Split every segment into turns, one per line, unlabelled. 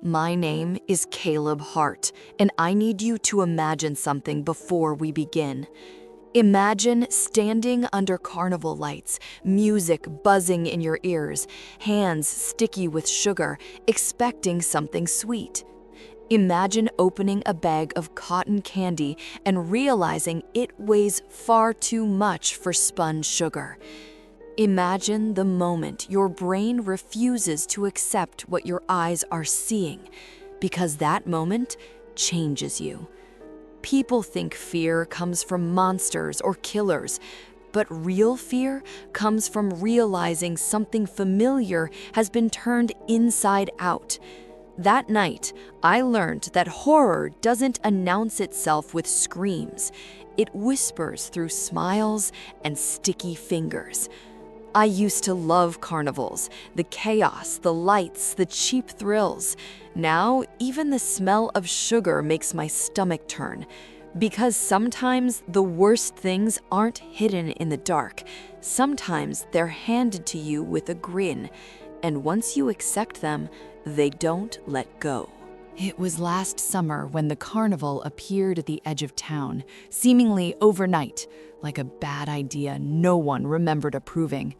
My name is Caleb Hart, and I need you to imagine something before we begin. Imagine standing under carnival lights, music buzzing in your ears, hands sticky with sugar, expecting something sweet. Imagine opening a bag of cotton candy and realizing it weighs far too much for spun sugar. Imagine the moment your brain refuses to accept what your eyes are seeing, because that moment changes you. People think fear comes from monsters or killers, but real fear comes from realizing something familiar has been turned inside out. That night, I learned that horror doesn't announce itself with screams. It whispers through smiles and sticky fingers. I used to love carnivals, the chaos, the lights, the cheap thrills. Now, even the smell of sugar makes my stomach turn. Because sometimes the worst things aren't hidden in the dark. Sometimes they're handed to you with a grin. And once you accept them, they don't let go. It was last summer when the carnival appeared at the edge of town, seemingly overnight, like a bad idea no one remembered approving.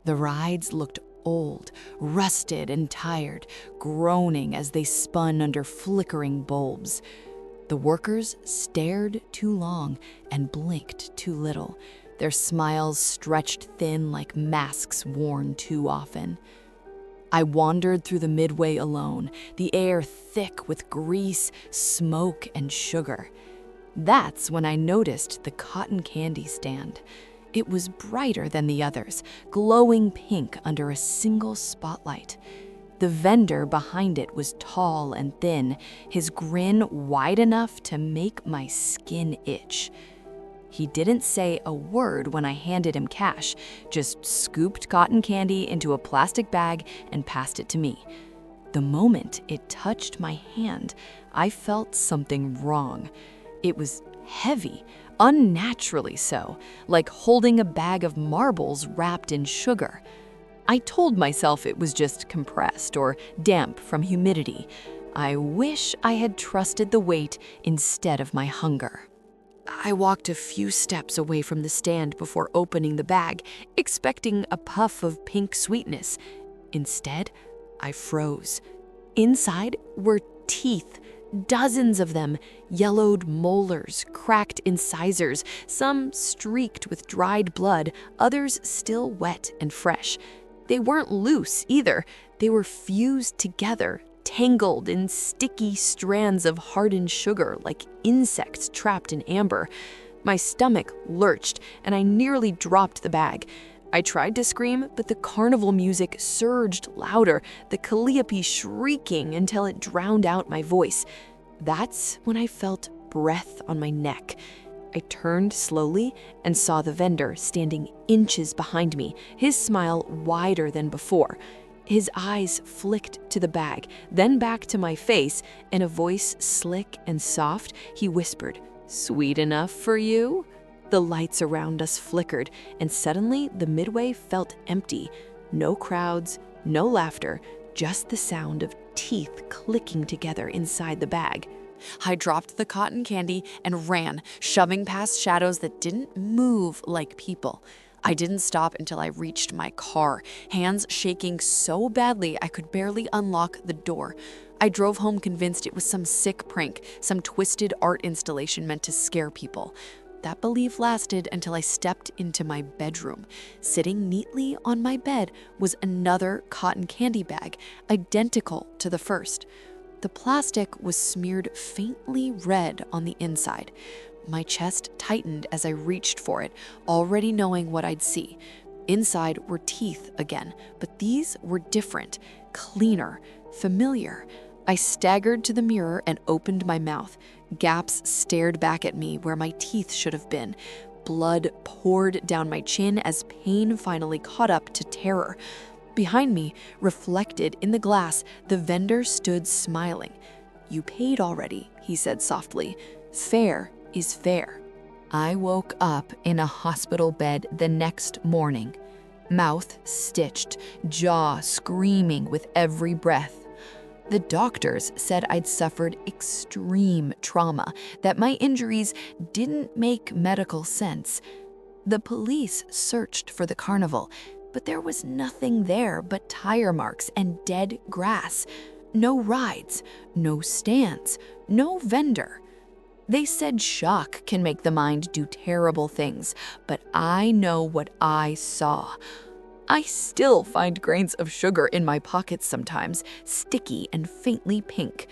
The rides looked old, rusted and tired, groaning as they spun under flickering bulbs. The workers stared too long and blinked too little, their smiles stretched thin like masks worn too often. I wandered through the midway alone, the air thick with grease, smoke, and sugar. That's when I noticed the cotton candy stand. It was brighter than the others, glowing pink under a single spotlight. The vendor behind it was tall and thin, his grin wide enough to make my skin itch. He didn't say a word when I handed him cash, just scooped cotton candy into a plastic bag and passed it to me. The moment it touched my hand, I felt something wrong. It was heavy, unnaturally so, like holding a bag of marbles wrapped in sugar. I told myself it was just compressed or damp from humidity. I wish I had trusted the weight instead of my hunger. I walked a few steps away from the stand before opening the bag, expecting a puff of pink sweetness. Instead, I froze. Inside were teeth, dozens of them, yellowed molars, cracked incisors, some streaked with dried blood, others still wet and fresh. They weren't loose either. They were fused together, tangled in sticky strands of hardened sugar like insects trapped in amber. My stomach lurched, and I nearly dropped the bag. I tried to scream, but the carnival music surged louder, the calliope shrieking until it drowned out my voice. That's when I felt breath on my neck. I turned slowly and saw the vendor standing inches behind me, his smile wider than before. His eyes flicked to the bag, then back to my face. In a voice slick and soft, he whispered, "Sweet enough for you?" The lights around us flickered, and suddenly the midway felt empty. No crowds, no laughter, just the sound of teeth clicking together inside the bag. I dropped the cotton candy and ran, shoving past shadows that didn't move like people. I didn't stop until I reached my car, hands shaking so badly I could barely unlock the door. I drove home convinced it was some sick prank, some twisted art installation meant to scare people. That belief lasted until I stepped into my bedroom. Sitting neatly on my bed was another cotton candy bag, identical to the first. The plastic was smeared faintly red on the inside. My chest tightened as I reached for it, already knowing what I'd see. Inside were teeth again, but these were different, cleaner, familiar. I staggered to the mirror and opened my mouth. Gaps stared back at me where my teeth should have been. Blood poured down my chin as pain finally caught up to terror. Behind me, reflected in the glass, the vendor stood smiling. "You paid already," he said softly. "Fair is fair." I woke up in a hospital bed the next morning, mouth stitched, jaw screaming with every breath. The doctors said I'd suffered extreme trauma, that my injuries didn't make medical sense. The police searched for the carnival, but there was nothing there but tire marks and dead grass. No rides, no stands, no vendor. They said shock can make the mind do terrible things, but I know what I saw. I still find grains of sugar in my pockets sometimes, sticky and faintly pink.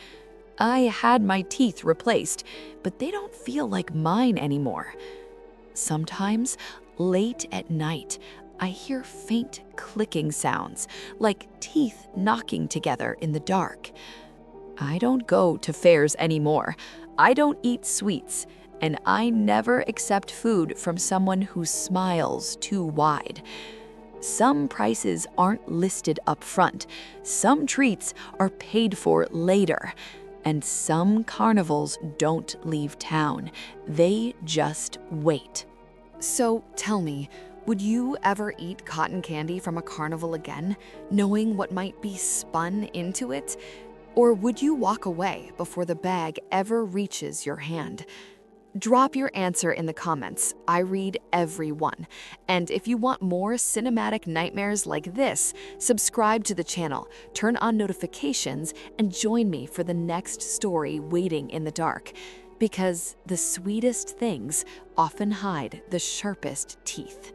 I had my teeth replaced, but they don't feel like mine anymore. Sometimes, late at night, I hear faint clicking sounds, like teeth knocking together in the dark. I don't go to fairs anymore. I don't eat sweets, and I never accept food from someone who smiles too wide. Some prices aren't listed up front, some treats are paid for later, and some carnivals don't leave town. They just wait. So tell me, would you ever eat cotton candy from a carnival again, knowing what might be spun into it? Or would you walk away before the bag ever reaches your hand? Drop your answer in the comments. I read every one. And if you want more cinematic nightmares like this, subscribe to the channel, turn on notifications, and join me for the next story waiting in the dark. Because the sweetest things often hide the sharpest teeth.